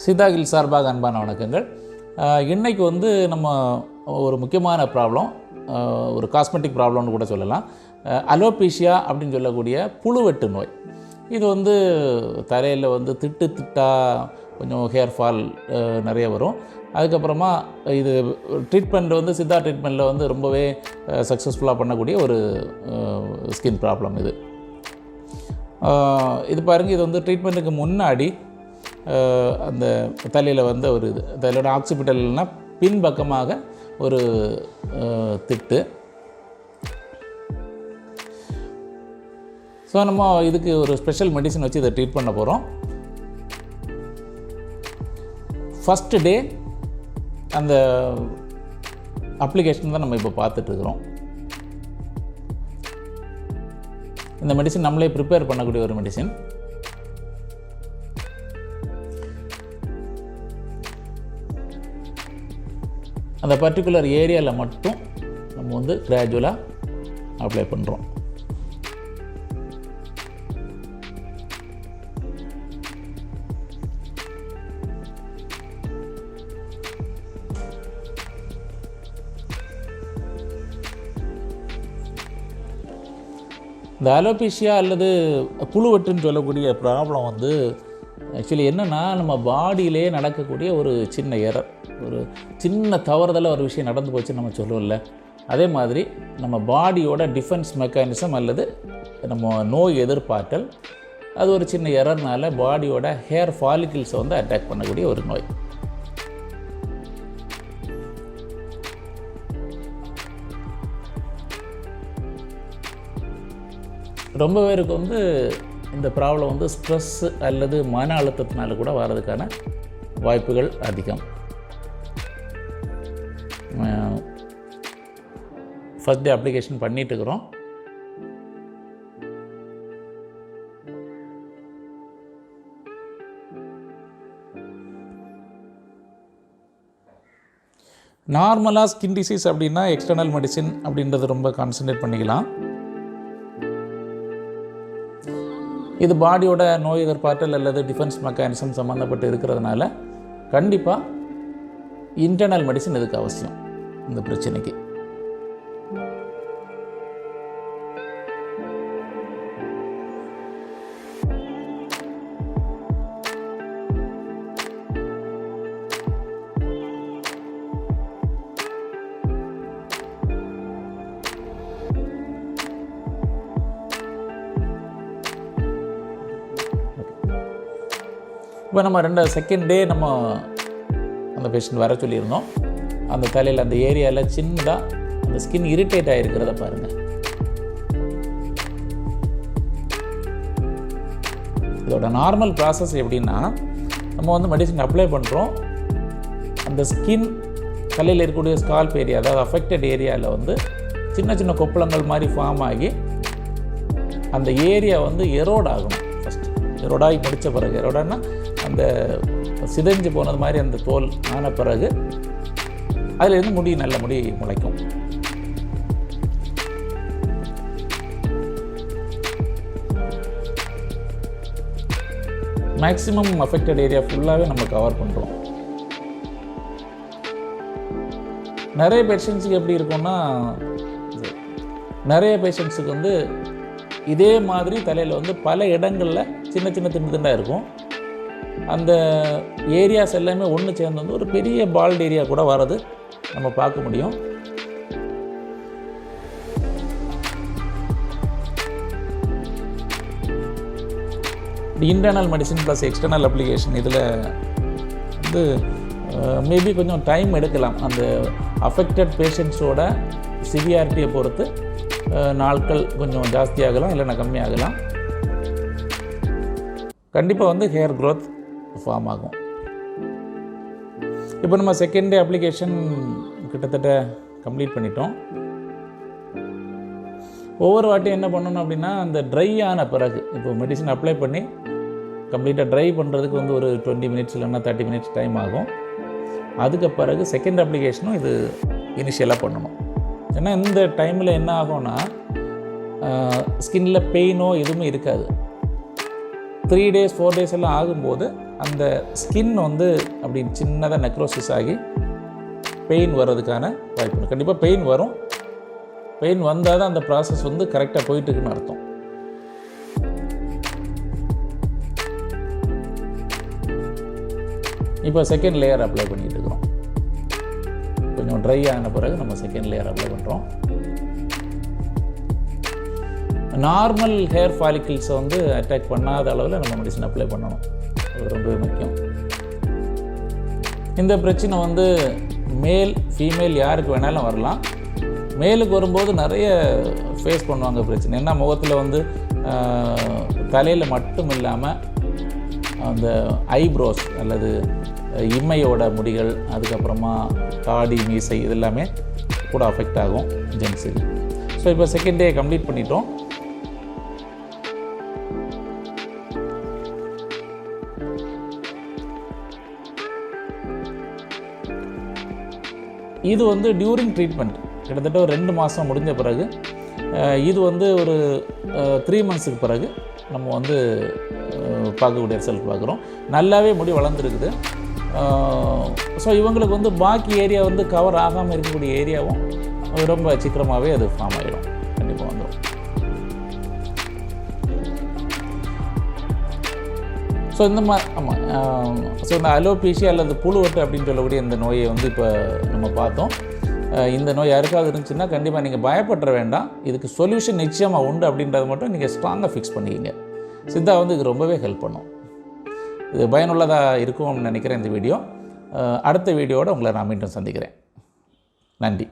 Siddha kill சார்பாக அன்பான வணக்கங்கள். இன்றைக்கி நம்ம ஒரு முக்கியமான ப்ராப்ளம், ஒரு காஸ்மெட்டிக் ப்ராப்ளம்னு கூட சொல்லலாம். அலோபீஷியா அப்படின்னு சொல்லக்கூடிய புழுவெட்டு நோய். இது தலையில் திட்டு திட்டாக கொஞ்சம் ஹேர் ஃபால் நிறைய வரும். அதுக்கப்புறமா இது ட்ரீட்மெண்ட் சித்தா ட்ரீட்மெண்ட்டில் ரொம்பவே சக்ஸஸ்ஃபுல்லாக பண்ணக்கூடிய ஒரு ஸ்கின் ப்ராப்ளம் இது. இது பாருங்கள், இது ட்ரீட்மெண்ட்டுக்கு முன்னாடி அந்த தலையில் ஒரு இது தலையோட ஆக்சிபிட்டல்னா பின்பக்கமாக ஒரு திட்டு. ஸோ நம்ம இதுக்கு ஒரு ஸ்பெஷல் மெடிசன் வச்சு இதை ட்ரீட் பண்ண போகிறோம். ஃபஸ்ட்டு டே அந்த அப்ளிகேஷன் தான் நம்ம இப்போ பார்த்துட்ருக்குறோம். இந்த மெடிசன் நம்மளே ப்ரிப்பேர் பண்ணக்கூடிய ஒரு மெடிசன். அந்த பர்டிகுலர் ஏரியாவில் மட்டும் நம்ம கிராஜுவலாக அப்ளை பண்ணுறோம். இந்த அலோபீஷியா அல்லது புழுவெட்டுன்னு சொல்லக்கூடிய ப்ராப்ளம் ஆக்சுவலி என்னென்னா, நம்ம பாடியிலே நடக்கக்கூடிய ஒரு சின்ன எரர், ஒரு சின்ன தவறுதலாக ஒரு விஷயம் நடந்து போச்சுன்னு நம்ம சொல்லுவோம்ல, அதே மாதிரி நம்ம பாடியோட டிஃபென்ஸ் மெக்கானிசம் அல்லது நம்ம நோய் எதிர்ப்பாற்றல் அது ஒரு சின்ன எரர்னால பாடியோட ஹேர் ஃபாலிக்கிள்ஸை அட்டாக் பண்ணக்கூடிய ஒரு நோய். ரொம்ப பேருக்கு இந்த ப்ராப்ளம் ஸ்ட்ரெஸ் அல்லது மன அழுத்தத்தினால கூட வர்றதுக்கான வாய்ப்புகள் அதிகம். ஃபஸ்ட் டே அப்ளிகேஷன் பண்ணிட்டு இருக்கிறோம். நார்மலாக ஸ்கின் டிசீஸ் அப்படின்னா எக்ஸ்டர்னல் மெடிசின் அப்படின்றது ரொம்ப கான்சன்ட்ரேட் பண்ணிக்கலாம். இது பாடியோட நோய் எதிர்ப்பாற்றல் அல்லது டிஃபென்ஸ் மெக்கானிசம் சம்மந்தப்பட்டு இருக்கிறதுனால கண்டிப்பாக இன்டர்னல் மெடிசின் இதுக்கு அவசியம். இந்த பிரச்சனைக்கு இப்போ நம்ம செகண்ட் டே நம்ம அந்த பேஷண்ட் வர சொல்லியிருந்தோம். அந்த தலையில் அந்த ஏரியாவில் சின்னதாக அந்த ஸ்கின் இரிட்டேட் ஆகிருக்கிறத பாருங்கள். இதோட நார்மல் ப்ராசஸ் எப்படின்னா, நம்ம மெடிசன் அப்ளை பண்ணுறோம். அந்த ஸ்கின் தலையில் இருக்கக்கூடிய ஸ்கால்ப் ஏரியா, அதாவது அஃபெக்டட் ஏரியாவில் சின்ன சின்ன கொப்பளங்கள் மாதிரி ஃபார்ம் ஆகி அந்த ஏரியா எரோட் ஆகணும். ஃபஸ்ட்டு எரோடாகி முடித்த பிறகு, எரோடானா அந்த சிதைஞ்சு போனது மாதிரி அந்த தோல் ஆன பிறகு அதிலேருந்து நல்ல முடி முளைக்கும். மேக்ஸிமம் அஃபெக்டட் ஏரியா ஃபுல்லாகவே நம்ம கவர் பண்ணுறோம். நிறைய பேஷண்ட்ஸுக்கு எப்படி இருக்கும்னா, நிறைய பேஷண்ட்ஸுக்கு இதே மாதிரி தலையில் பல இடங்களில் சின்ன சின்ன திண்டு திண்டாக இருக்கும். அந்த ஏரியாஸ் எல்லாமே ஒன்று சேர்ந்து ஒரு பெரிய பால்ட் ஏரியா கூட வர்றது நம்ம பார்க்க முடியும். Internal medicine plus external application இதில் மேபி கொஞ்சம் டைம் எடுக்கலாம். அந்த அஃபெக்டட் பேஷண்ட்ஸோட சிவியாரிட்டியை பொறுத்து நாட்கள் கொஞ்சம் ஜாஸ்தியாகலாம், இல்லைன்னா கம்மியாகலாம். கண்டிப்பாக ஹேர் க்ரோத் ஃபார்ம் ஆகும். இப்போ நம்ம செகண்ட் டே அப்ளிகேஷன் கிட்டத்தட்ட கம்ப்ளீட் பண்ணிட்டோம். ஒவ்வொரு வாட்டியும் என்ன பண்ணணும் அப்படின்னா, அந்த ட்ரை ஆன பிறகு, இப்போ மெடிசன் அப்ளை பண்ணி கம்ப்ளீட்டாக ட்ரை பண்ணுறதுக்கு ஒரு 20 மினிட்ஸ் இல்லைன்னா 30 மினிட்ஸ் டைம் ஆகும். அதுக்கு பிறகு செகண்ட் அப்ளிகேஷனும் இது இனிஷியலாக பண்ணணும். ஏன்னா இந்த டைமில் என்ன ஆகும்னா, ஸ்கின்னில் பெயினோ எதுவுமே இருக்காது. 3 days 4 days எல்லாம் ஆகும்போது அந்த ஸ்கின் வந்து அப்படி சின்னதாக நெக்ரோசிஸ் ஆகி பெயின் வர்றதுக்கான வாய்ப்பு இருக்குது. கண்டிப்பாக பெயின் வரும். பெயின் வந்தால் தான் அந்த ப்ராசஸ் வந்து கரெக்டாக போயிட்டுருக்குன்னு அர்த்தம். இப்போ செகண்ட் லேயர் அப்ளை பண்ணிகிட்டு இருக்கிறோம். கொஞ்சம் ட்ரை ஆன பிறகு நம்ம செகண்ட் லேயர் அப்ளை பண்ணுறோம். நார்மல் ஹேர் ஃபாலிக்கிள்ஸை வந்து அட்டாக் பண்ணாத அளவில் நம்ம மெடிசன் அப்ளை பண்ணணும். அது ரொம்பவே முக்கியம். இந்த பிரச்சனை வந்து மேல் ஃபீமேல் யாருக்கு வேணாலும் வரலாம். மேலுக்கு வரும்போது நிறைய ஃபேஸ் பண்ணுவாங்க பிரச்சனை. ஏன்னா முகத்தில் வந்து தலையில் மட்டும் இல்லாமல் அந்த ஐப்ரோஸ் அல்லது இம்மையோட முடிகள், அதுக்கப்புறமா தாடி, மீசை, இது எல்லாமே கூட அஃபெக்ட் ஆகும் ஜென்ஸுக்கு. ஸோ இப்போ செகண்ட் டே கம்ப்ளீட் பண்ணிட்டோம். இது வந்து டியூரிங் ட்ரீட்மெண்ட் கிட்டத்தட்ட ஒரு 2 மாதம் முடிஞ்ச பிறகு, இது வந்து ஒரு 3 monthsக்கு பிறகு நம்ம வந்து பார்க்கக்கூடிய ரிசல்ட் பார்க்குறோம். நல்லாவே முடி வளர்ந்துருக்குது. ஸோ இவங்களுக்கு வந்து பாக்கி ஏரியா வந்து கவர் ஆகாமல் இருக்கக்கூடிய ஏரியாவும் ரொம்ப சீக்கிரமாகவே அது ஃபார்ம் ஆகிடும். கண்டிப்பாக வந்துடும். ஸோ இந்த ஆமாம். ஸோ இந்த அலோபீஷியா அல்லது புழுவெட்டு அப்படின்னு சொல்லக்கூடிய இந்த நோயை வந்து இப்போ நம்ம பார்த்தோம். இந்த நோய் யாருக்காவது இருந்துச்சுன்னா கண்டிப்பாக நீங்கள் பயப்பட வேண்டாம். இதுக்கு சொல்யூஷன் நிச்சயமாக உண்டு அப்படின்றத மட்டும் நீங்கள் ஸ்ட்ராங்காக ஃபிக்ஸ் பண்ணிக்கிங்க. சித்தா வந்து இது ரொம்பவே ஹெல்ப் பண்ணும். இது பயனுள்ளதாக இருக்கும்னு நினைக்கிறேன் இந்த வீடியோ. அடுத்த வீடியோவோடு உங்களை நான் மீண்டும் சந்திக்கிறேன். நன்றி.